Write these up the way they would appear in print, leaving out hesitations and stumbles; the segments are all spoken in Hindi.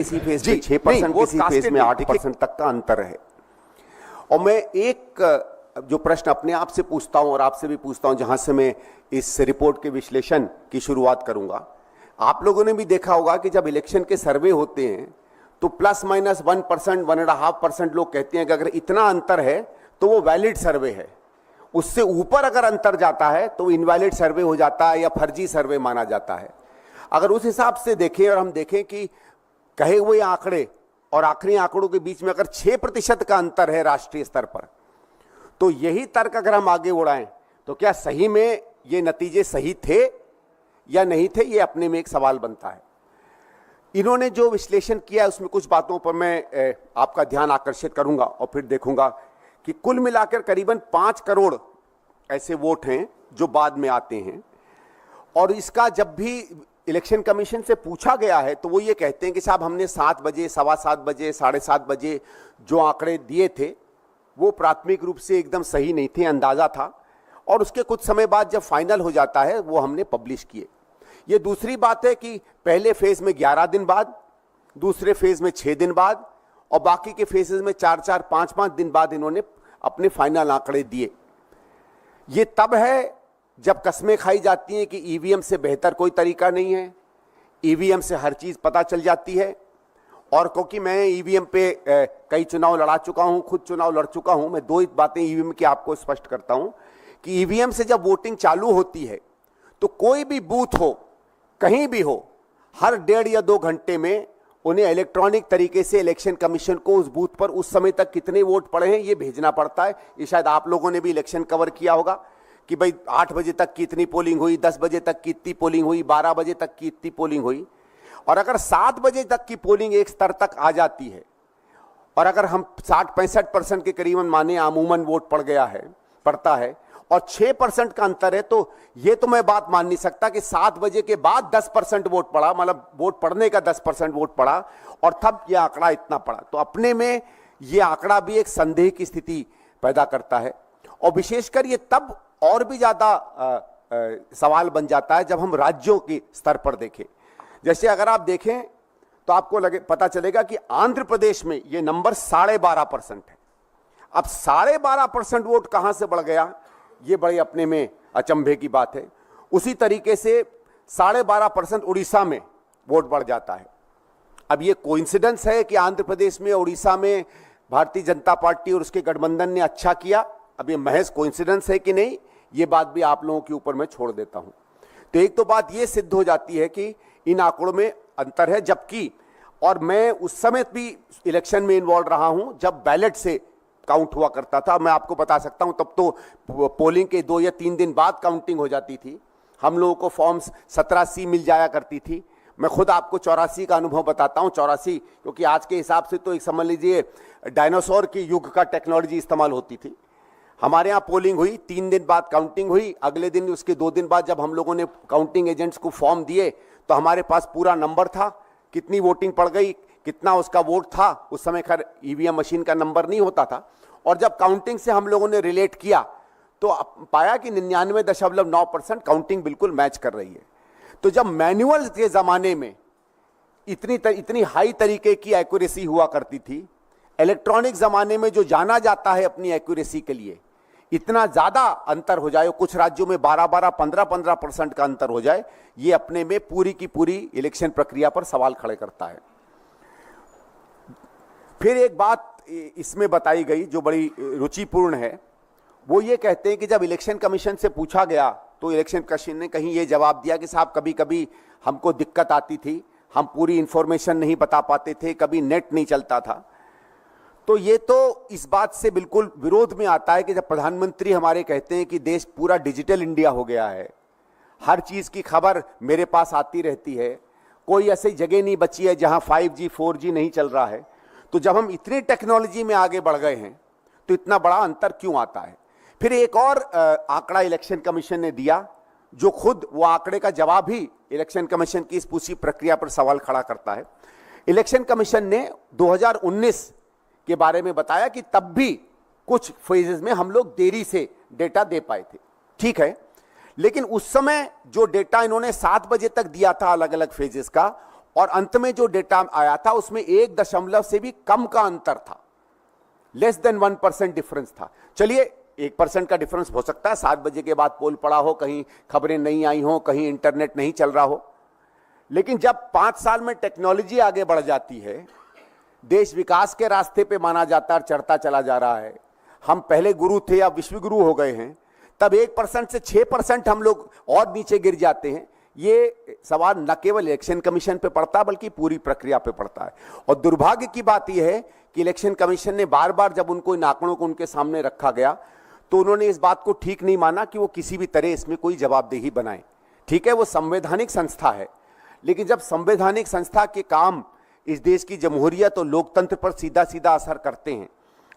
किसी फेज में 6%, किसी फेज में 8% तक का अंतर है। और मैं एक जो प्रश्न अपने आप से पूछता हूं और आपसे भी पूछता हूं, जहां से मैं इस रिपोर्ट के विश्लेषण की शुरुआत करूंगा। आप लोगों ने भी देखा होगा कि जब इलेक्शन के सर्वे होते हैं तो प्लस माइनस 1%, 1.5% लोग कहते हैं कि अगर इतना अंतर है तो वो वैलिड सर्वे है। उससे ऊपर अगर अंतर जाता है तो इनवैलिड सर्वे हो जाता है या फर्जी सर्वे माना जाता है। अगर उस हिसाब से देखें और हम देखें कि कहे हुए आंकड़े और आखिरी आंकड़ों के बीच में अगर 6% का अंतर है राष्ट्रीय स्तर पर, तो यही तर्क अगर हम आगे उड़ाएं तो क्या सही में ये नतीजे सही थे या नहीं थे, ये अपने में एक सवाल बनता है। इन्होंने जो विश्लेषण किया है उसमें कुछ बातों पर मैं आपका ध्यान आकर्षित करूंगा और फिर देखूंगा कि कुल मिलाकर करीबन 5 करोड़ ऐसे वोट हैं जो बाद में आते हैं। और इसका जब भी इलेक्शन कमीशन से पूछा गया है तो वो ये कहते हैं कि साहब हमने 7 बजे, 7:15 बजे, 7:30 बजे जो आंकड़े दिए थे वो प्राथमिक रूप से एकदम सही नहीं थे, अंदाजा था, और उसके कुछ समय बाद जब फाइनल हो जाता है वो हमने पब्लिश किए। ये दूसरी बात है कि पहले फेज में 11 दिन बाद, दूसरे फेज में 6 दिन बाद और बाकी के फेजेस में 4-4, 5-5 दिन बाद इन्होंने अपने फाइनल आंकड़े दिए। ये तब है जब कस्में खाई जाती हैं कि ईवीएम से बेहतर कोई तरीका नहीं है, ईवीएम से हर चीज पता चल जाती है। और क्योंकि मैं ईवीएम पे कई चुनाव लड़ा चुका हूं, खुद चुनाव लड़ चुका हूं, मैं 2 बातें ईवीएम की आपको स्पष्ट करता हूं कि ईवीएम से जब वोटिंग चालू होती है तो कोई भी बूथ हो, कहीं भी हो, हर 1.5 या 2 घंटे में उन्हें इलेक्ट्रॉनिक तरीके से इलेक्शन कमीशन को उस बूथ पर उस समय तक कितने वोट पड़े हैं ये भेजना पड़ता है। ये शायद आप लोगों ने भी इलेक्शन कवर किया होगा कि भाई 8 बजे तक की इतनी पोलिंग हुई, 10 बजे तक की इतनी पोलिंग हुई, 12 बजे तक की इतनी पोलिंग हुई। और अगर 7 बजे तक की पोलिंग एक स्तर तक आ जाती है और अगर हम 60-65% के करीबन माने अमूमन वोट पड़ता है और 6% का अंतर है, तो ये तो मैं बात मान नहीं सकता कि 7 बजे के बाद 10% वोट पड़ा, मतलब वोट पड़ने का 10% वोट पड़ा और तब ये आंकड़ा इतना पड़ा। तो अपने में ये आंकड़ा भी एक संदेह की स्थिति पैदा करता है। और विशेषकर ये तब और भी ज्यादा सवाल बन जाता है जब हम राज्यों के स्तर पर देखें। जैसे अगर आप देखें तो आपको पता चलेगा कि आंध्र प्रदेश में ये नंबर 12.5% है। अब 12.5% वोट कहां से बढ़ गया, ये बड़े अपने में अचंभे की बात है। उसी तरीके से 12.5% उड़ीसा में वोट बढ़ जाता है। अब ये कोइंसिडेंस है कि आंध्र प्रदेश में, उड़ीसा में भारतीय जनता पार्टी और उसके गठबंधन ने अच्छा किया, अब ये महज कोइंसिडेंस है कि नहीं, ये बात भी आप लोगों के ऊपर मैं छोड़ देता हूं। तो एक तो बात ये सिद्ध हो जाती है कि इन आंकड़ों में अंतर है, जबकि और मैं उस समय भी इलेक्शन में इन्वॉल्व रहा हूं जब बैलेट से काउंट हुआ करता था। मैं आपको बता सकता हूं तब तो पोलिंग के 2 या 3 दिन बाद काउंटिंग हो जाती थी। हम लोगों को फॉर्म्स 17C मिल जाया करती थी। मैं खुद आपको 84 का अनुभव बताता हूं। 84 क्योंकि आज के हिसाब से तो एक समझ लीजिए डायनासोर के युग का टेक्नोलॉजी इस्तेमाल होती थी। हमारे यहाँ पोलिंग हुई, 3 दिन बाद काउंटिंग हुई, अगले दिन उसके 2 दिन बाद जब हम लोगों ने काउंटिंग एजेंट्स को फॉर्म दिए तो हमारे पास पूरा नंबर था, कितनी वोटिंग पड़ गई, कितना उसका वोट था। उस समय खैर ईवीएम मशीन का नंबर नहीं होता था। और जब काउंटिंग से हम लोगों ने रिलेट किया तो पाया कि 99.9% काउंटिंग बिल्कुल मैच कर रही है। तो जब मैनुअल के जमाने में इतनी हाई तरीके की एक्यूरेसी हुआ करती थी, इलेक्ट्रॉनिक जमाने में जो जाना जाता है अपनी एक्यूरेसी के लिए, इतना ज्यादा अंतर हो जाए, कुछ राज्यों में 12-12, 15-15% का अंतर हो जाए, ये अपने में पूरी की पूरी इलेक्शन प्रक्रिया पर सवाल खड़े करता है। फिर एक बात इसमें बताई गई जो बड़ी रुचिपूर्ण है, वो ये कहते हैं कि जब इलेक्शन कमीशन से पूछा गया तो इलेक्शन कमीशन ने कहीं ये जवाब दिया कि साहब कभी कभी हमको दिक्कत आती थी, हम पूरी इंफॉर्मेशन नहीं बता पाते थे, कभी नेट नहीं चलता था। तो ये तो इस बात से बिल्कुल विरोध में आता है कि जब प्रधानमंत्री हमारे कहते हैं कि देश पूरा डिजिटल इंडिया हो गया है, हर चीज की खबर मेरे पास आती रहती है, कोई ऐसी जगह नहीं बची है जहां 5G 4G नहीं चल रहा है, तो जब हम इतनी टेक्नोलॉजी में आगे बढ़ गए हैं तो इतना बड़ा अंतर क्यों आता है। फिर एक और आंकड़ा इलेक्शन कमीशन ने दिया जो खुद वो आंकड़े का जवाब ही इलेक्शन कमीशन की इस पूरी प्रक्रिया पर सवाल खड़ा करता है। इलेक्शन कमीशन ने 2019 के बारे में बताया कि तब भी कुछ फेजेस में हम लोग देरी से डेटा दे पाए थे, ठीक है, लेकिन उस समय जो डेटा इन्होंने 7 बजे तक दिया था अलग अलग फेजेस का, और अंत में जो डेटा आया था उसमें 1 दशमलव से भी कम का अंतर था, लेस देन 1% डिफरेंस था। चलिए 1% का डिफरेंस हो सकता है, 7 बजे के बाद पोल पड़ा हो, कहीं खबरें नहीं आई हो, कहीं इंटरनेट नहीं चल रहा हो, लेकिन जब 5 साल में टेक्नोलॉजी आगे बढ़ जाती है, देश विकास के रास्ते पे माना जाता है, चढ़ता चला जा रहा है, हम पहले गुरु थे या विश्व गुरु हो गए हैं, तब 1% से 6% हम लोग और नीचे गिर जाते हैं। ये सवाल न केवल इलेक्शन कमीशन पे पड़ता है बल्कि पूरी प्रक्रिया पे पड़ता है। और दुर्भाग्य की बात यह है कि इलेक्शन कमीशन ने बार बार जब उनको इन आंकड़ों को उनके सामने रखा गया तो उन्होंने इस बात को ठीक नहीं माना कि वो किसी भी तरह इसमें कोई जवाबदेही बनाए। ठीक है, वो संवैधानिक संस्था है, लेकिन जब संवैधानिक संस्था के काम इस देश की जमहूरियत और लोकतंत्र पर सीधा सीधा असर करते हैं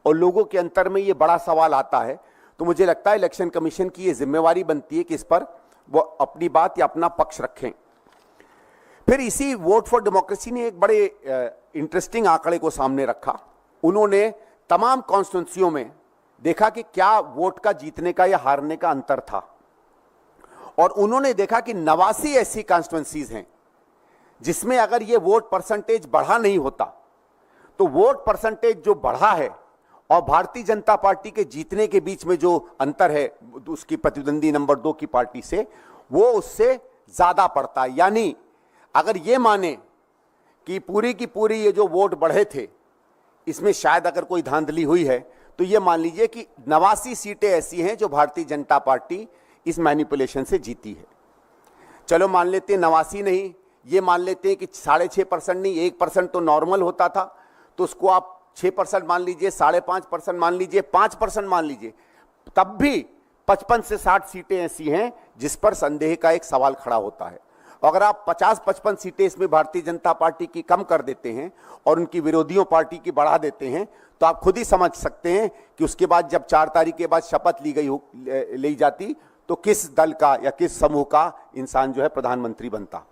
और लोगों के अंतर में ये बड़ा सवाल आता है, तो मुझे लगता है इलेक्शन कमीशन की ये जिम्मेवारी बनती है कि इस पर वो अपनी बात या अपना पक्ष रखें। फिर इसी वोट फॉर डेमोक्रेसी ने एक बड़े इंटरेस्टिंग आंकड़े को सामने रखा। उन्होंने तमाम कॉन्स्टिट्यूंसियों में देखा कि क्या वोट का जीतने का या हारने का अंतर था, और उन्होंने देखा कि 89 ऐसी कॉन्स्टिट्यूंसीज हैं जिसमें अगर ये वोट परसेंटेज बढ़ा नहीं होता तो वोट परसेंटेज जो बढ़ा है और भारतीय जनता पार्टी के जीतने के बीच में जो अंतर है उसकी प्रतिद्वंदी नंबर 2 की पार्टी से, वो उससे ज्यादा पड़ता है। यानी अगर ये माने कि पूरी की पूरी ये जो वोट बढ़े थे इसमें शायद अगर कोई धांधली हुई है, तो ये मान लीजिए कि 89 सीटें ऐसी हैं जो भारतीय जनता पार्टी इस मैनिपुलेशन से जीती है। चलो मान लेते हैं 89 नहीं, ये मान लेते हैं कि 6.5% नहीं, 1% तो नॉर्मल होता था, तो उसको आप 6% मान लीजिए, 5.5% मान लीजिए, 5% मान लीजिए, तब भी 55 से 60 सीटें ऐसी हैं जिस पर संदेह का एक सवाल खड़ा होता है। अगर आप 50-55 सीटें इसमें भारतीय जनता पार्टी की कम कर देते हैं और उनकी विरोधियों पार्टी की बढ़ा देते हैं, तो आप खुद ही समझ सकते हैं कि उसके बाद जब 4 तारीख के बाद शपथ ली जाती तो किस दल का या किस समूह का इंसान जो है प्रधानमंत्री बनता।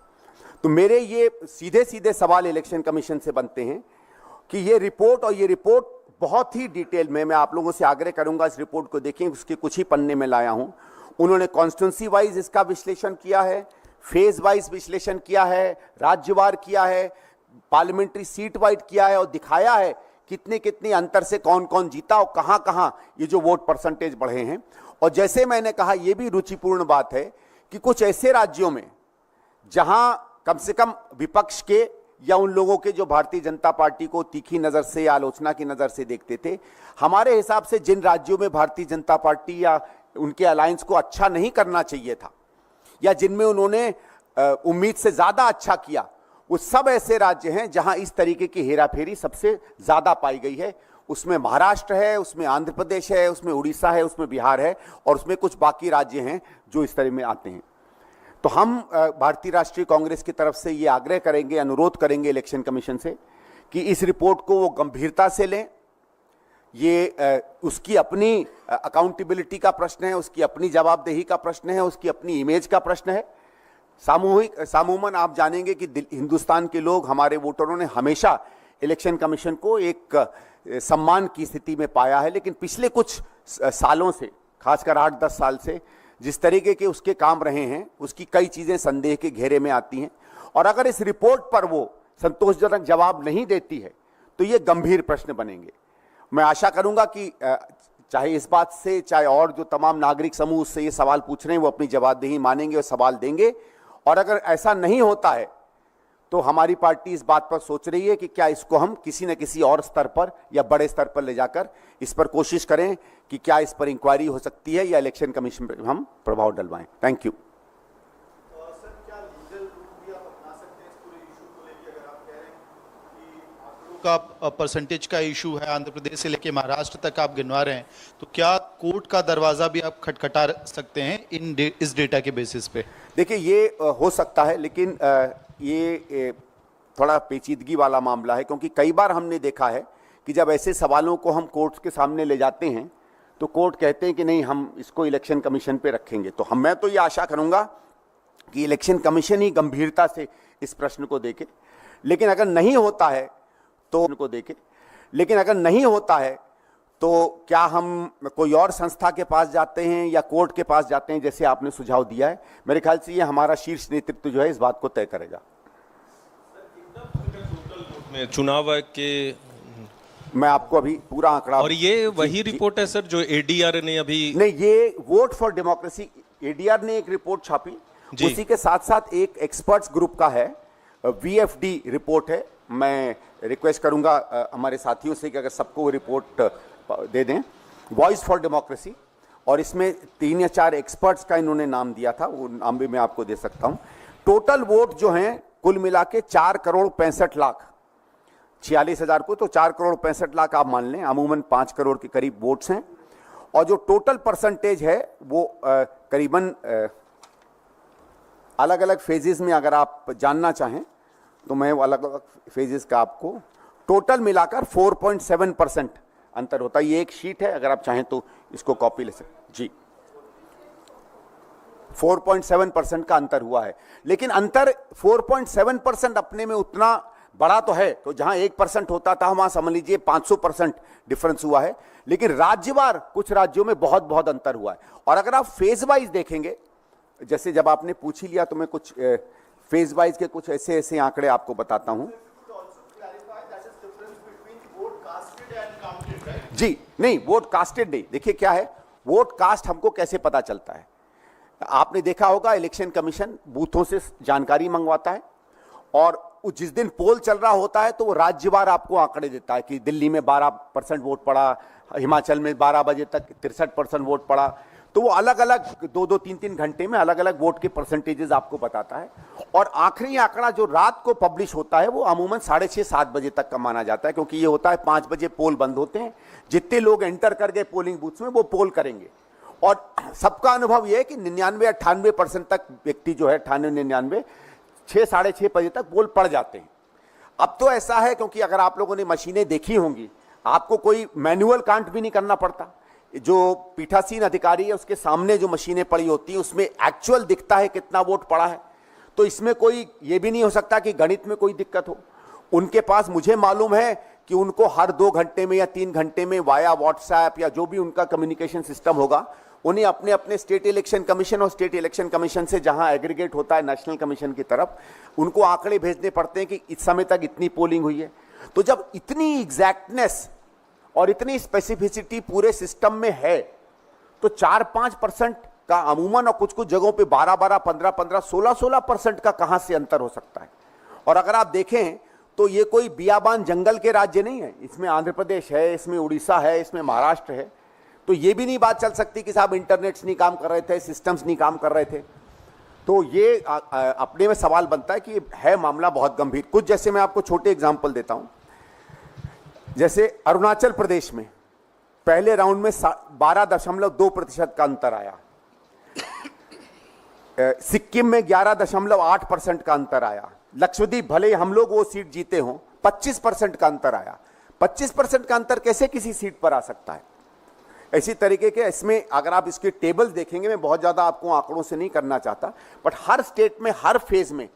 तो मेरे ये सीधे सीधे सवाल इलेक्शन कमीशन से बनते हैं कि ये रिपोर्ट बहुत ही डिटेल में, मैं आप लोगों से आग्रह करूंगा इस रिपोर्ट को देखें, उसके कुछ ही पन्ने में लाया हूं। उन्होंने कॉन्स्टिट्यूंसी वाइज इसका विश्लेषण किया है, फेज वाइज विश्लेषण किया है, राज्यवार किया है, पार्लियामेंट्री सीट वाइज किया है, और दिखाया है कितने कितने अंतर से कौन कौन जीता और कहां कहां ये जो वोट परसेंटेज बढ़े हैं। और जैसे मैंने कहा, यह भी रुचिपूर्ण बात है कि कुछ ऐसे राज्यों में जहां कम से कम विपक्ष के या उन लोगों के जो भारतीय जनता पार्टी को तीखी नजर से या आलोचना की नजर से देखते थे, हमारे हिसाब से जिन राज्यों में भारतीय जनता पार्टी या उनके अलायंस को अच्छा नहीं करना चाहिए था या जिनमें उन्होंने उम्मीद से ज्यादा अच्छा किया, वो सब ऐसे राज्य हैं जहां इस तरीके की हेराफेरी सबसे ज्यादा पाई गई है। उसमें महाराष्ट्र है, उसमें आंध्र प्रदेश है, उसमें उड़ीसा है, उसमें बिहार है, और उसमें कुछ बाकी राज्य हैं जो इस तरह में आते हैं। तो हम भारतीय राष्ट्रीय कांग्रेस की तरफ से ये आग्रह करेंगे, अनुरोध करेंगे इलेक्शन कमीशन से कि इस रिपोर्ट को वो गंभीरता से लें। ये उसकी अपनी अकाउंटेबिलिटी का प्रश्न है, उसकी अपनी जवाबदेही का प्रश्न है, उसकी अपनी इमेज का प्रश्न है। सामूमन आप जानेंगे कि हिंदुस्तान के लोग, हमारे वोटरों ने हमेशा इलेक्शन कमीशन को एक सम्मान की स्थिति में पाया है, लेकिन पिछले कुछ सालों से, खासकर 8-10 साल से जिस तरीके के उसके काम रहे हैं, उसकी कई चीजें संदेह के घेरे में आती हैं। और अगर इस रिपोर्ट पर वो संतोषजनक जवाब नहीं देती है तो ये गंभीर प्रश्न बनेंगे। मैं आशा करूंगा कि चाहे इस बात से, चाहे और जो तमाम नागरिक समूह उससे ये सवाल पूछ रहे हैं, वो अपनी जवाबदेही मानेंगे और सवाल देंगे। और अगर ऐसा नहीं होता है तो हमारी पार्टी इस बात पर सोच रही है कि क्या इसको हम किसी न किसी और स्तर पर या बड़े स्तर पर ले जाकर इस पर कोशिश करें कि क्या इस पर इंक्वायरी हो सकती है या इलेक्शन कमीशन पर हम प्रभाव डलवाएं। Thank you. सर, क्या लीगल रूट भी आप अपना सकते हैं इस पूरे इशू को लेकर? अगर आप कह रहे हैं कि आंकड़ों का परसेंटेज का इशू है, आंध्र प्रदेश से लेकर महाराष्ट्र तक आप गिनवा रहे हैं, तो क्या कोर्ट का दरवाजा भी आप खटखटा सकते हैं इस डेटा के बेसिस पे? देखिए, ये हो सकता है, लेकिन ये थोड़ा पेचीदगी वाला मामला है, क्योंकि कई बार हमने देखा है कि जब ऐसे सवालों को हम कोर्ट के सामने ले जाते हैं तो कोर्ट कहते हैं कि नहीं, हम इसको इलेक्शन कमीशन पे रखेंगे। तो मैं तो ये आशा करूंगा कि इलेक्शन कमीशन ही गंभीरता से इस प्रश्न को देखे। लेकिन अगर नहीं होता है तो क्या हम कोई और संस्था के पास जाते हैं या कोर्ट के पास जाते हैं, जैसे आपने सुझाव दिया है? मेरे ख्याल से ये हमारा शीर्ष नेतृत्व जो है इस बात को तय करेगा। सर, में चुनाव आयोग के, मैं आपको अभी पूरा आंकड़ा, और ये वही रिपोर्ट है सर जो एडीआर ने अभी, नहीं, ये वोट फॉर डेमोक्रेसी एडीआर ने एक रिपोर्ट छापी, उसी के साथ साथ एक एक्सपर्ट्स ग्रुप का है, वीएफडी रिपोर्ट है। मैं रिक्वेस्ट करूंगा हमारे साथियों से कि अगर सबको वो रिपोर्ट दे दें, वॉइस फॉर डेमोक्रेसी, और इसमें 3 या 4 एक्सपर्ट्स का इन्होंने नाम दिया था, वो नाम भी मैं आपको दे सकता हूं। टोटल वोट जो हैं कुल मिला के 4,65,46,000 को, तो 4,65,00,000 आप मान लें, अमूमन 5 करोड़ के करीब वोट्स हैं। और जो टोटल परसेंटेज है वो करीबन अलग अलग फेजेस में अगर आप जानना चाहें तो मैं वो अलग अलग फेजेस का आपको टोटल मिलाकर 4.7% अंतर होता है। ये एक शीट है, अगर आप चाहें तो इसको कॉपी ले सकते जी। 4.7% का अंतर हुआ है, लेकिन अंतर 4.7% अपने में उतना बड़ा तो है, तो जहां 1% होता था वहां समझ लीजिए 500% डिफरेंस हुआ है। लेकिन राज्यवार कुछ राज्यों में बहुत बहुत अंतर हुआ है। और अगर आप फेज वाइज देखेंगे, जैसे जब आपने पूछ ही लिया तो मैं कुछ फेज वाइज के कुछ ऐसे ऐसे आंकड़े आपको बताता हूं। जी नहीं, वोट कास्टेड नहीं। देखिए क्या है, वोट कास्ट हमको कैसे पता चलता है, आपने देखा होगा इलेक्शन कमीशन बूथों से जानकारी मंगवाता है, और जिस दिन पोल चल रहा होता है तो वो राज्यवार आपको आंकड़े देता है कि दिल्ली में 12% वोट पड़ा, हिमाचल में 12 बजे तक 63% वोट पड़ा। तो वो अलग अलग 2-2, 3-3 घंटे में अलग अलग वोट के परसेंटेजेस आपको बताता है। और आखिरी आंकड़ा जो रात को पब्लिश होता है वो अमूमन 6:30-7 बजे तक का माना जाता है, क्योंकि ये होता है 5 बजे पोल बंद होते हैं, जितने लोग एंटर कर गए पोलिंग बूथ में वो पोल करेंगे। और सबका अनुभव ये है कि 99-98% तक व्यक्ति जो है 98-99 6-6:30 बजे तक पोल पड़ जाते हैं। अब तो ऐसा है, क्योंकि अगर आप लोगों ने मशीनें देखी होंगी, आपको कोई मैनुअल काउंट भी नहीं करना पड़ता। जो पीठासीन अधिकारी है उसके सामने जो मशीनें पड़ी होती हैं उसमें एक्चुअल दिखता है कितना वोट पड़ा है। तो इसमें कोई ये भी नहीं हो सकता कि गणित में कोई दिक्कत हो। उनके पास, मुझे मालूम है कि उनको हर 2 घंटे में या 3 घंटे में वाया व्हाट्सएप या जो भी उनका कम्युनिकेशन सिस्टम होगा, उन्हें अपने अपने स्टेट इलेक्शन कमीशन और स्टेट इलेक्शन कमीशन से जहां एग्रीगेट होता है नेशनल कमीशन की तरफ, उनको आंकड़े भेजने पड़ते हैं कि इस समय तक इतनी पोलिंग हुई है। तो जब इतनी एग्जैक्टनेस और इतनी स्पेसिफिसिटी पूरे सिस्टम में है, तो 4-5% का अमूमन, और कुछ कुछ जगहों पे 12-12, 15-15, 16-16% का कहां से अंतर हो सकता है। और अगर आप देखें तो ये कोई बियाबान जंगल के राज्य नहीं है, इसमें आंध्र प्रदेश है, इसमें उड़ीसा है, इसमें महाराष्ट्र है। तो ये भी नहीं बात चल सकती कि साहब इंटरनेट्स नहीं काम कर रहे थे, सिस्टम्स नहीं काम कर रहे थे। तो ये अपने में सवाल बनता है कि है मामला बहुत गंभीर। कुछ जैसे मैं आपको छोटे एग्जाम्पल देता हूं, जैसे अरुणाचल प्रदेश में पहले राउंड में 12.2% का अंतर आया, सिक्किम में 11.8% का अंतर आया, लक्षद्वीप भले हम लोग वो सीट जीते हों 25% का अंतर आया। 25% का अंतर कैसे किसी सीट पर आ सकता है? इसी तरीके के इसमें अगर आप इसके टेबल्स देखेंगे, मैं बहुत ज्यादा आपको आंकड़ों से नहीं करना चाहता, बट हर स्टेट में हर फेज में,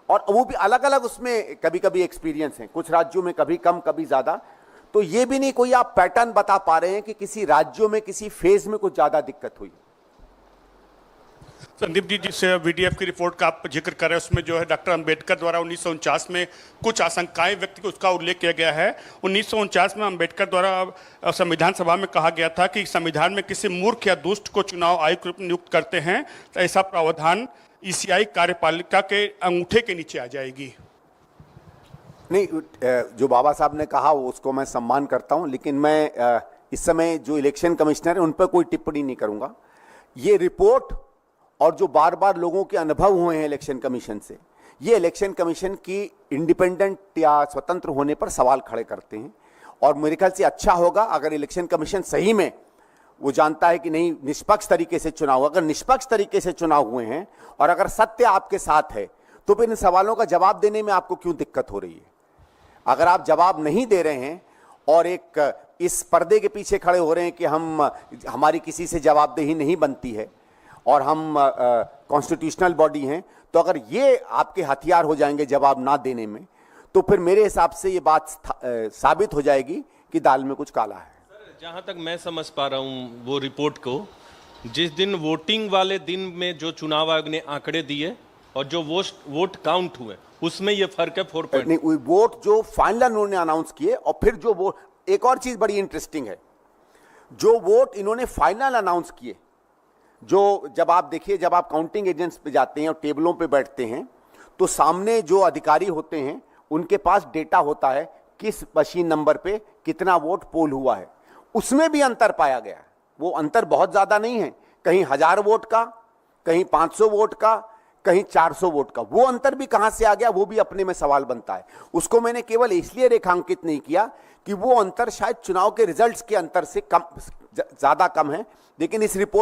और वो भी अलग अलग उसमें कभी कभी एक्सपीरियंस है, कुछ राज्यों में कभी कम कभी ज्यादा। तो ये भी नहीं कोई आप पैटर्न बता पा रहे हैं कि किसी राज्यों में किसी फेज में कुछ ज्यादा दिक्कत हुई। संदीप जी, जिस वीडीएफ की रिपोर्ट का आप जिक्र कर रहे हैं उसमें जो है डॉक्टर अंबेडकर द्वारा 1949 में कुछ आशंकाएं व्यक्त की, उसका उल्लेख किया गया है। 1949 में अंबेडकर द्वारा संविधान सभा में कहा गया था कि संविधान में किसी मूर्ख या दुष्ट को चुनाव आयुक्त रूप में नियुक्त करते हैं तो ऐसा प्रावधान ईसीआई कार्यपालिका के अंगूठे के नीचे आ जाएगी। नहीं, जो बाबा साहब ने कहा वो उसको मैं सम्मान करता हूं, लेकिन मैं इस समय जो इलेक्शन कमिश्नर है उन पर कोई टिप्पणी नहीं करूंगा। ये रिपोर्ट और जो बार बार लोगों के अनुभव हुए हैं इलेक्शन कमीशन से, ये इलेक्शन कमीशन की इंडिपेंडेंट या स्वतंत्र होने पर सवाल खड़े करते हैं। और मेरे ख्याल से अच्छा होगा अगर इलेक्शन कमीशन सही में वो जानता है कि नहीं निष्पक्ष तरीके से चुनाव, अगर निष्पक्ष तरीके से चुनाव हुए हैं और अगर सत्य आपके साथ है, तो फिर इन सवालों का जवाब देने में आपको क्यों दिक्कत हो रही है? अगर आप जवाब नहीं दे रहे हैं और एक इस पर्दे के पीछे खड़े हो रहे हैं कि हमारी किसी से जवाबदेही नहीं बनती है और हम कॉन्स्टिट्यूशनल बॉडी हैं, तो अगर ये आपके हथियार हो जाएंगे जवाब ना देने में, तो फिर मेरे हिसाब से ये बात साबित हो जाएगी कि दाल में कुछ काला है। जहां तक मैं समझ पा रहा हूं वो रिपोर्ट को, जिस दिन वोटिंग वाले दिन में जो चुनाव आयोग ने आंकड़े दिए और जो वोट काउंट हुए उसमें ये फर्क है 4 पॉइंट। नहीं, वोट जो फाइनल उन्होंने अनाउंस किए और फिर जो वोट, एक और चीज बड़ी इंटरेस्टिंग है, जो वोट इन्होंने फाइनल अनाउंस किए, जो जब आप देखिए, जब आप काउंटिंग एजेंट्स पे जाते हैं और टेबलों पे बैठते हैं तो सामने जो अधिकारी होते हैं उनके पास डेटा होता है किस मशीन नंबर पे कितना वोट पोल हुआ है। उसमें भी अंतर पाया गया है। वो अंतर बहुत ज्यादा नहीं है, कहीं 1000 वोट का, कहीं 500 वोट का, कहीं 400 वोट का। वो अंतर भी कहां से आ गया, वो भी अपने में सवाल बनता है। उसको मैंने केवल इसलिए रेखांकित नहीं किया कि वो अंतर शायद चुनाव के रिजल्ट्स के अंतर से कम, ज्यादा कम है, लेकिन इस रिपोर्ट